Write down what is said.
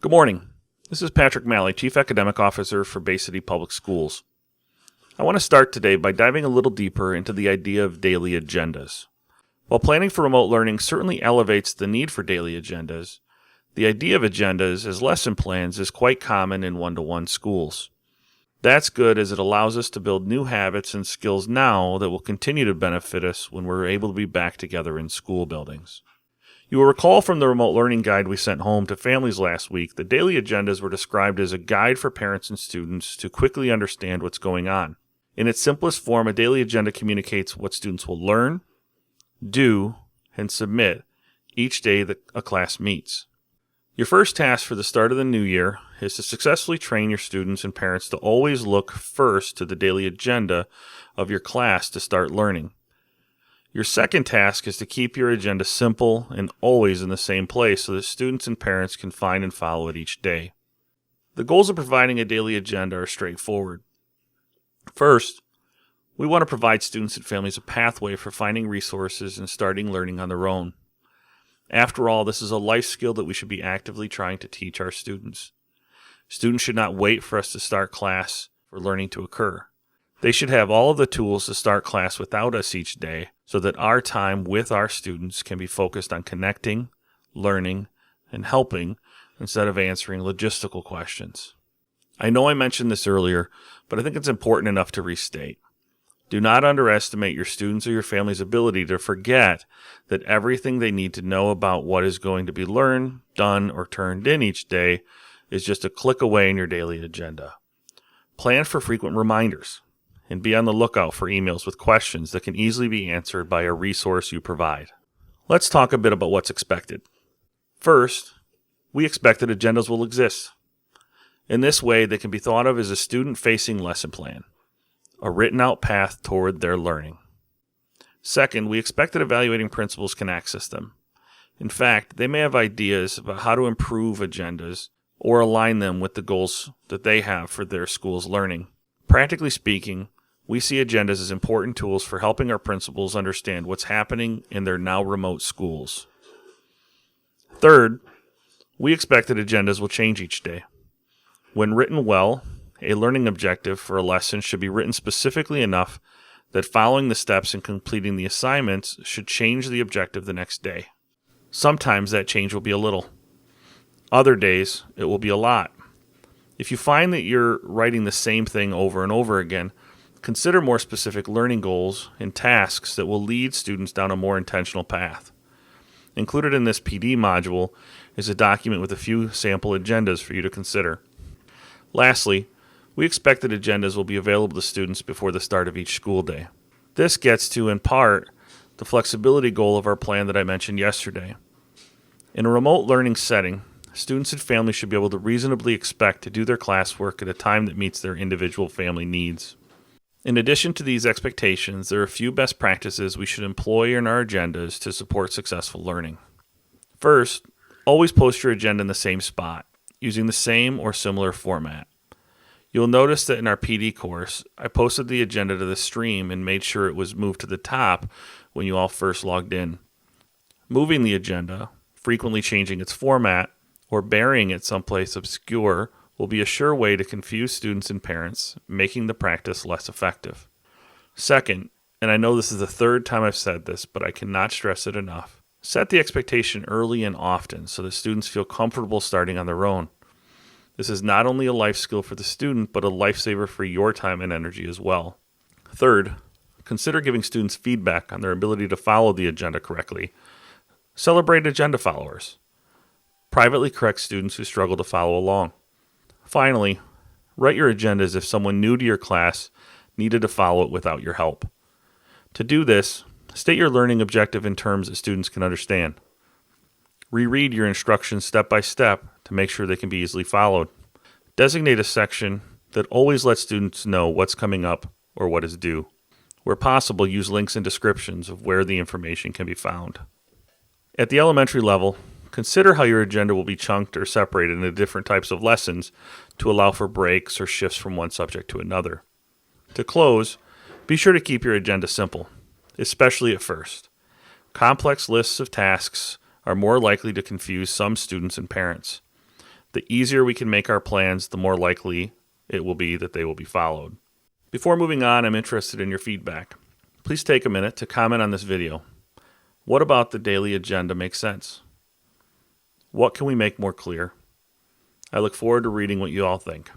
Good morning. This is Patrick Malley, Chief Academic Officer for Bay City Public Schools. I want to start today by diving a little deeper into the idea of daily agendas. While planning for remote learning certainly elevates the need for daily agendas, the idea of agendas as lesson plans is quite common in one-to-one schools. That's good as it allows us to build new habits and skills now that will continue to benefit us when we're able to be back together in school buildings. You will recall from the remote learning guide we sent home to families last week that daily agendas were described as a guide for parents and students to quickly understand what's going on. In its simplest form, a daily agenda communicates what students will learn, do, and submit each day that a class meets. Your first task for the start of the new year is to successfully train your students and parents to always look first to the daily agenda of your class to start learning. Your second task is to keep your agenda simple and always in the same place so that students and parents can find and follow it each day. The goals of providing a daily agenda are straightforward. First, we want to provide students and families a pathway for finding resources and starting learning on their own. After all, this is a life skill that we should be actively trying to teach our students. Students should not wait for us to start class for learning to occur. They should have all of the tools to start class without us each day so that our time with our students can be focused on connecting, learning, and helping instead of answering logistical questions. I know I mentioned this earlier, but I think it's important enough to restate. Do not underestimate your students' or your family's ability to forget that everything they need to know about what is going to be learned, done, or turned in each day is just a click away in your daily agenda. Plan for frequent reminders and be on the lookout for emails with questions that can easily be answered by a resource you provide. Let's talk a bit about what's expected. First, we expect that agendas will exist. In this way, they can be thought of as a student-facing lesson plan, a written-out path toward their learning. Second, we expect that evaluating principals can access them. In fact, they may have ideas about how to improve agendas or align them with the goals that they have for their school's learning. Practically speaking, we see agendas as important tools for helping our principals understand what's happening in their now remote schools. Third, we expect that agendas will change each day. When written well, a learning objective for a lesson should be written specifically enough that following the steps and completing the assignments should change the objective the next day. Sometimes that change will be a little. Other days, it will be a lot. If you find that you're writing the same thing over and over again, consider more specific learning goals and tasks that will lead students down a more intentional path. Included in this PD module is a document with a few sample agendas for you to consider. Lastly, we expect that agendas will be available to students before the start of each school day. This gets to, in part, the flexibility goal of our plan that I mentioned yesterday. In a remote learning setting, students and families should be able to reasonably expect to do their classwork at a time that meets their individual family needs. In addition to these expectations, there are a few best practices we should employ in our agendas to support successful learning. First, always post your agenda in the same spot, using the same or similar format. You'll notice that in our PD course, I posted the agenda to the stream and made sure it was moved to the top when you all first logged in. Moving the agenda, frequently changing its format, or burying it someplace obscure will be a sure way to confuse students and parents, making the practice less effective. Second, and I know this is the third time I've said this, but I cannot stress it enough, set the expectation early and often so that students feel comfortable starting on their own. This is not only a life skill for the student, but a lifesaver for your time and energy as well. Third, consider giving students feedback on their ability to follow the agenda correctly. Celebrate agenda followers. Privately correct students who struggle to follow along. Finally, write your agenda as if someone new to your class needed to follow it without your help. To do this, state your learning objective in terms that students can understand. Reread your instructions step by step to make sure they can be easily followed. Designate a section that always lets students know what's coming up or what is due. Where possible, use links and descriptions of where the information can be found. At the elementary level, consider how your agenda will be chunked or separated into different types of lessons to allow for breaks or shifts from one subject to another. To close, be sure to keep your agenda simple, especially at first. Complex lists of tasks are more likely to confuse some students and parents. The easier we can make our plans, the more likely it will be that they will be followed. Before moving on, I'm interested in your feedback. Please take a minute to comment on this video. What about the daily agenda makes sense? What can we make more clear? I look forward to reading what you all think.